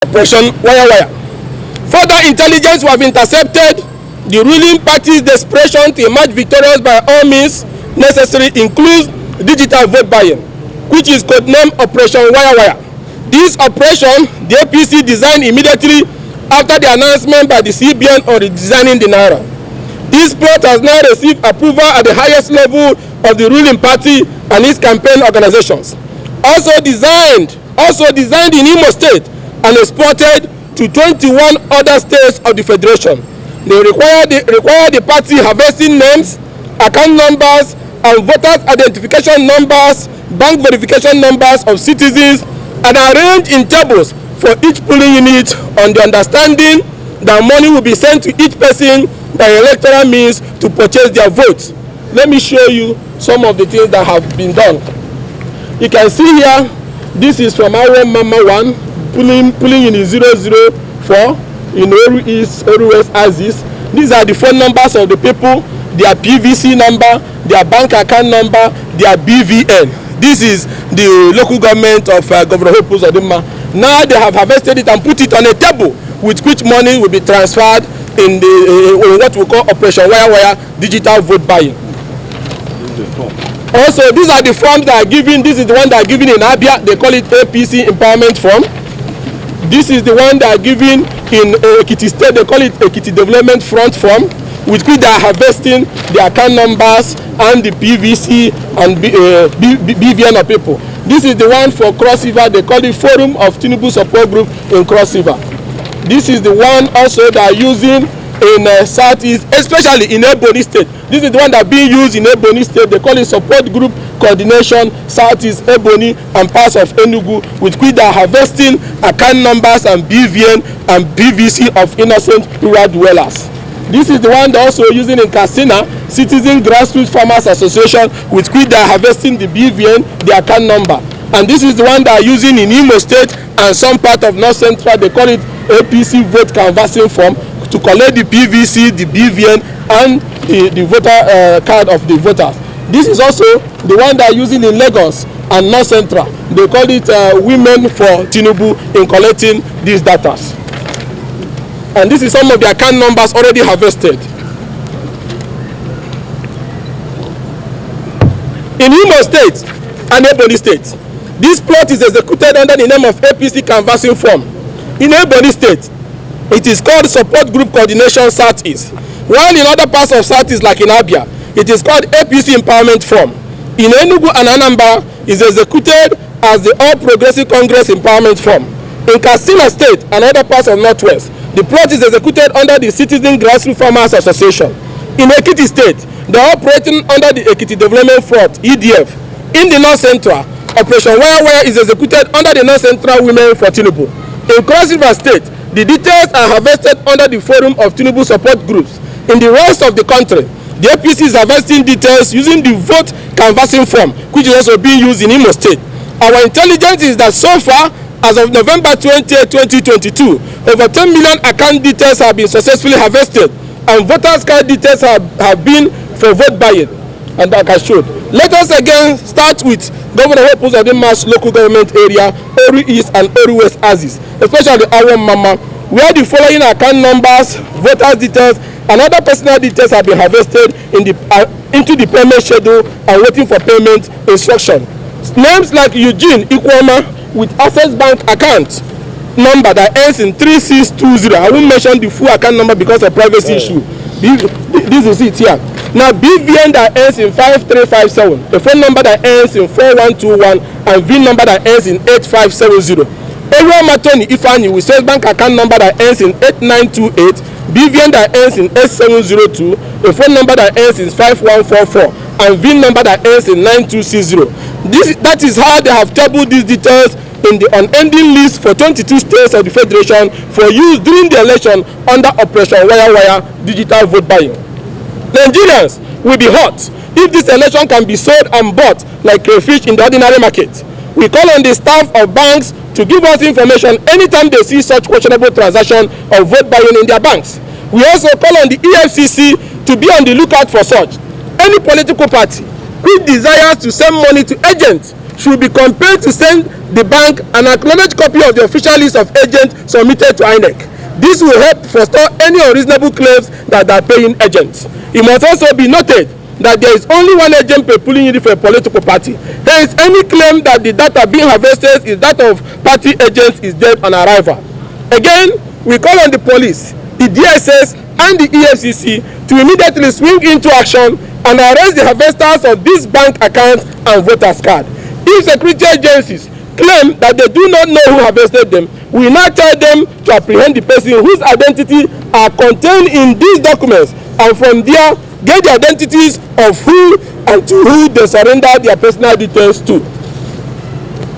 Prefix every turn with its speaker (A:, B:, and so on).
A: Operation Wire. Further intelligence have intercepted the ruling party's desperation to emerge victorious by all means necessary, includes digital vote buying, which is codenamed Operation Wire. This operation, the APC designed immediately after the announcement by the CBN on redesigning the Naira. This plot has now received approval at the highest level of the ruling party and its campaign organizations. Also designed in Imo State and exported to 21 other states of the Federation. They require the party harvesting names, account numbers, and voters' identification numbers, bank verification numbers of citizens, and arranged in tables for each polling unit on the understanding that money will be sent to each person by electoral means to purchase their votes. Let me show you some of the things that have been done. You can see here, this is from our Mama 1, polling unit 004 in Oru East, Oru West Axis. These are the phone numbers of the people, their PVC number, their bank account number, their BVN. This is the local government of Governor Hope Uzodimma. Now they have harvested it and put it on a table with which money will be transferred in what we call Operation Wire digital vote buying. Also, these are the forms that are given. This is the one that are given in Abia. They call it APC empowerment form. This is the one that are given in Ekiti State. They call it Ekiti Development Front form, with which they are harvesting the account numbers and the PVC and BVN of people. This is the one for Cross River. They call it Forum of Tinubu Support Group in Cross River. This is the one also that are using in Southeast, especially in Ebonyi State. This is the one that being used in Ebonyi State. They call it Support Group Coordination Southeast Ebonyi and parts of Enugu, with which they are harvesting account numbers and BVN and BVC of innocent rural dwellers. This is the one they're also using in Katsina, Citizen Grassroots Farmers Association, with which they are harvesting the BVN, the account number. And this is the one they are using in Imo State and some part of North Central. They call it APC vote canvassing form to collect the PVC, the BVN, and the voter card of the voters. This is also the one they are using in Lagos and North Central. They call it Women for Tinubu in collecting these data. And this is some of the account numbers already harvested. In Imo State and Ebonyi State, this plot is executed under the name of APC canvassing form. In Ebonyi State, it is called Support Group Coordination Southeast, while in other parts of Southeast, like in Abia, it is called APC Empowerment Form. In Enugu and Anambra, it is executed as the All Progressive Congress Empowerment Form. In Katsina State and other parts of Northwest, the plot is executed under the Citizen Grassroots Farmers Association. In Ekiti State, they are operating under the Ekiti Development Front (EDF). In the North Central, Operation Wire is executed under the North Central Women for Tinubu. In Cross River State, the details are harvested under the Forum of Tinubu Support Groups. In the rest of the country, the APC is harvesting details using the vote canvassing form, which is also being used in Imo State. Our intelligence is that so far, as of November 20, 2022, over 10 million account details have been successfully harvested, and voters' card details have been for vote buying, and like I showed. Let us again start with Governor Hope Uzodimma's local government area, Oru East and Oru West Axis, especially our Mama, where the following account numbers, voters' details, and other personal details have been harvested into the payment schedule and waiting for payment instruction. Names like Eugene Ikwoma with Access Bank account number that ends in 3620. I won't mention the full account number because of privacy issue. This is it here. Now BVN that ends in 5357, the phone number that ends in 4121, and VIN number that ends in 8570. Area Matoni Ifani with Access Bank account number that ends in 8928, BVN that ends in 8702, a phone number that ends in 5144, and VIN number that ends in 9260. That is how they have tabled these details in the unending list for 22 states of the Federation for use during the election under Operation Wire digital vote buying. Nigerians will be hot if this election can be sold and bought like crayfish in the ordinary market. We call on the staff of banks to give us information anytime they see such questionable transaction of vote buying in their banks. We also call on the EFCC to be on the lookout for such. Any political party which desires to send money to agents should be compelled to send the bank an acknowledged copy of the official list of agents submitted to INEC. This will help forestall any unreasonable claims that are paying agents. It must also be noted that there is only one agent per polling unit for a political party. Hence, any claim that the data being harvested is that of party agents is dead on arrival. Again, we call on the police, the DSS, and the EFCC to immediately swing into action and arrest the harvesters of these bank accounts and voters card. If security agencies claim that they do not know who harvested them, we now tell them to apprehend the person whose identity are contained in these documents, and from there get the identities of who and to who they surrender their personal details to.